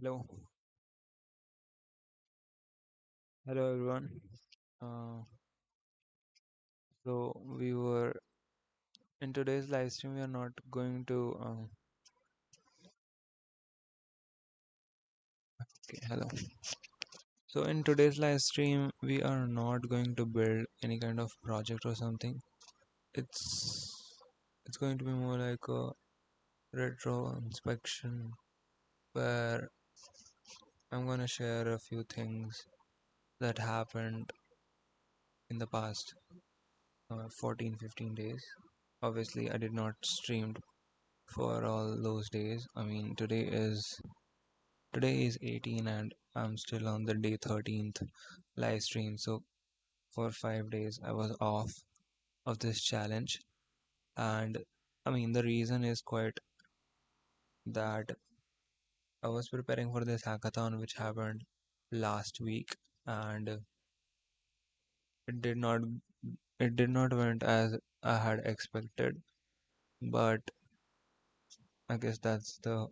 Hello, hello everyone. Uh, so we were in today's live stream. We are not going to. Okay, hello. So in today's live stream, we are not going to build any kind of project or something. It's going to be more like a retro inspection where I'm gonna share a few things that happened in the past 14-15 days. Obviously, I did not streamed for all those days. I mean, today is 18 and I'm still on the day 13th live stream. So for 5 days I was off of this challenge. And I mean, the reason is quite that I was preparing for this hackathon which happened last week, and it did not it did not went as I had expected. But I guess that's the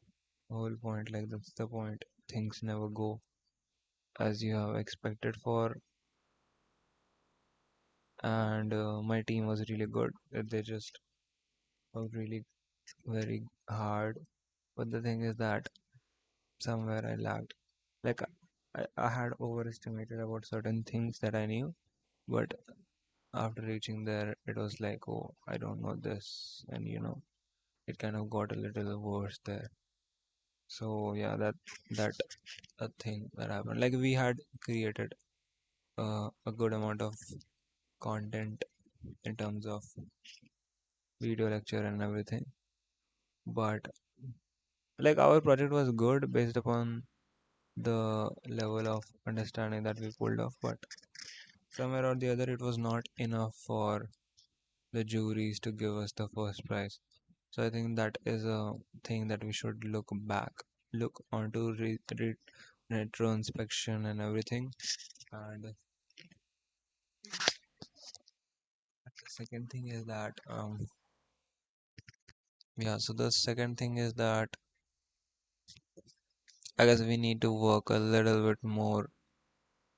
whole point. Like, that's the point. Things never go as you have expected for, and my team was really good. They just worked really very hard. But the thing is that somewhere I lagged. Like, I had overestimated about certain things that I knew, but after reaching there, it was like, oh, I don't know this, and it kind of got a little worse there. So yeah, that a thing that happened. Like, we had created a good amount of content in terms of video lecture and everything, but like, our project was good based upon the level of understanding that we pulled off, but somewhere or the other it was not enough for the juries to give us the first prize. So I think that is a thing that we should look onto retro inspection and everything. And the second thing is that yeah, so the second thing is that I guess we need to work a little bit more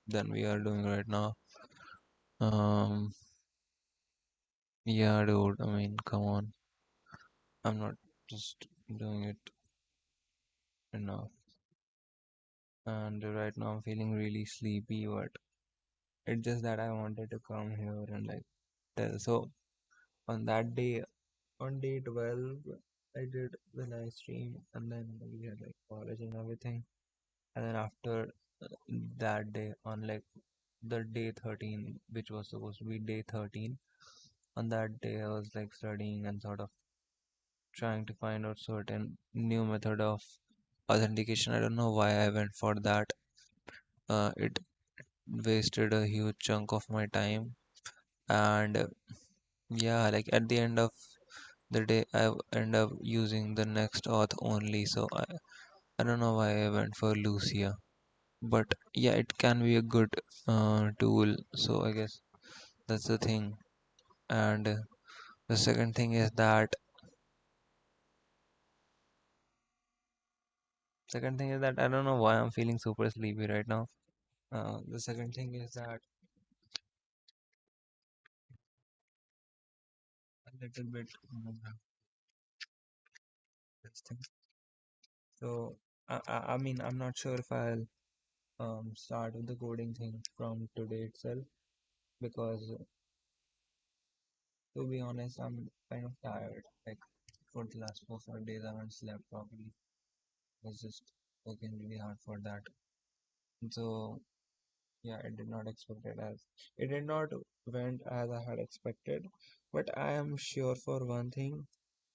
than we are doing right now. um Yeah, dude. I mean, come on. I'm not just doing it enough. And right now I'm feeling really sleepy, but it's just that I wanted to come here and like tell. So on that day, on day 12, I did the live stream, and then we had like college and everything. And then after that day, on like the day 13, which was supposed to be day 13, on that day I was like studying and sort of trying to find out certain new method of authentication. I don't know why I went for that. It wasted a huge chunk of my time, and yeah, like at the end of the day, I end up using the next auth only. So I don't know why I went for Lucia, but yeah, it can be a good tool. So I guess that's the thing. And the second thing is that I don't know why I'm feeling super sleepy right now. The second thing is that a little bit this thing. So I mean, I'm not sure if I'll start with the coding thing from today itself, because to be honest, I'm kind of tired. Like, for the last 4 5 days I haven't slept properly. I was just working really hard for that. So yeah, it did not went as I had expected. But I am sure for one thing,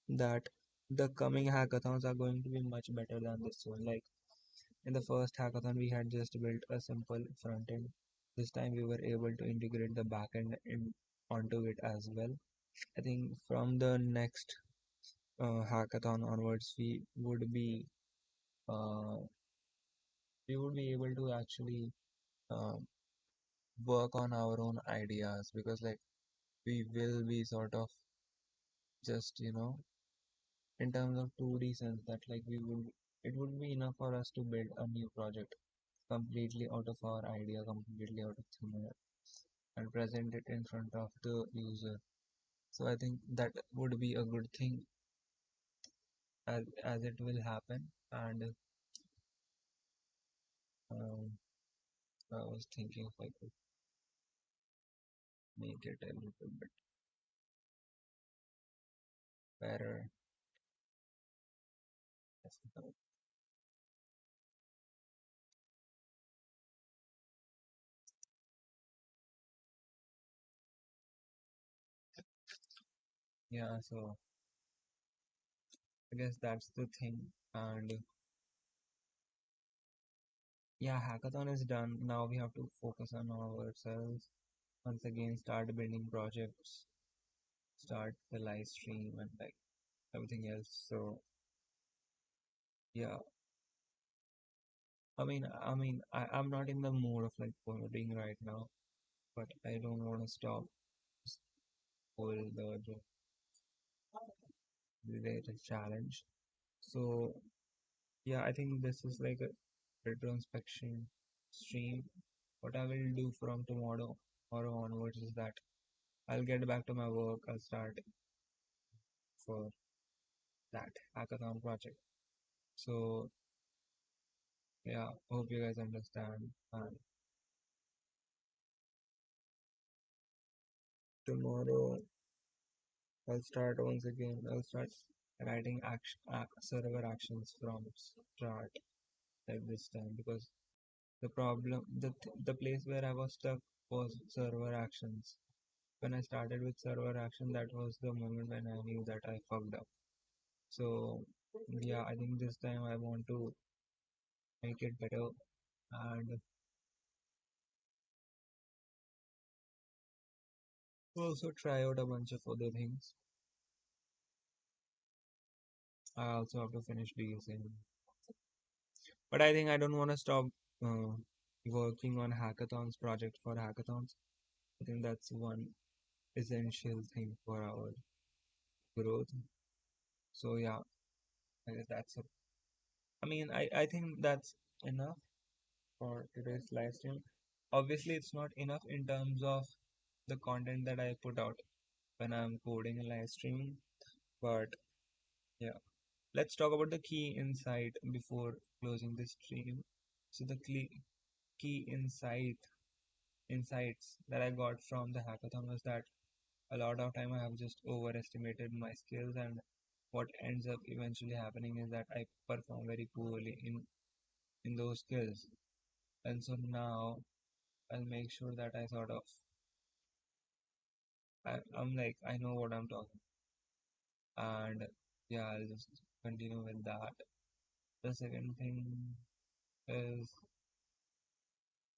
that the coming hackathons are going to be much better than this one. Like, in the first hackathon, we had just built a simple front end. This time, we were able to integrate the backend onto it as well. I think from the next hackathon onwards, uh, we would be able to actually uh, work on our own ideas, because like, we will be sort of just in terms of 2D sense, that like it would be enough for us to build a new project completely out of our idea, completely out of thin air, and present it in front of the user. So I think that would be a good thing as it will happen. And um, I was thinking if I could make it a little bit better. Yeah, so I guess that's the thing. And yeah, hackathon is done. Now we have to focus on ourselves. Once again, start building projects, start the live stream, and like everything else. So yeah, I'm not in the mood of like coding right now, but I don't want to stop this whole the related challenge. So yeah, I think this is like a retrospection stream. What I will do from tomorrow onwards is that I'll get back to my work. I'll start for that hackathon project. So yeah, hope you guys understand. And tomorrow I'll start once again. I'll start writing server actions from start like this time, because the place where I was stuck was server actions. When I started with server action, that was the moment when I knew that I fucked up. So yeah, I think this time I want to make it better and also try out a bunch of other things. I also have to finish DSing. But I think I don't want to stop uh, working on hackathons, project for hackathons. I think that's one essential thing for our growth. So yeah, I guess that's it. I think that's enough for today's live stream. Obviously, it's not enough in terms of the content that I put out when I'm coding a live stream. But yeah, let's talk about the key insight before closing the stream. So the key insights that I got from the hackathon was that a lot of time I have just overestimated my skills, and what ends up eventually happening is that I perform very poorly in those skills. And so now I'll make sure that I sort of I'm like I know what I'm talking, and yeah, I'll just continue with that. The second thing is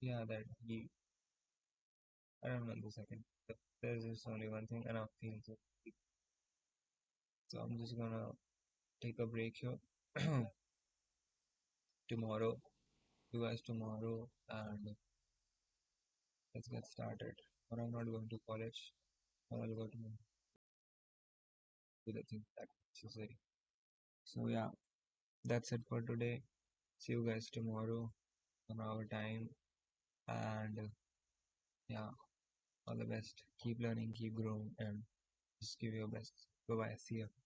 yeah that he I don't know the second. There's just only one thing, and I'm feeling so I'm just gonna take a break here tomorrow. You guys tomorrow, and let's get started. Or I'm not going to college. Or I'll go to do the things that necessary. So yeah, that's it for today. See you guys tomorrow on our time, and yeah, all the best. Keep learning, keep growing, and just give your best. Bye bye. See you.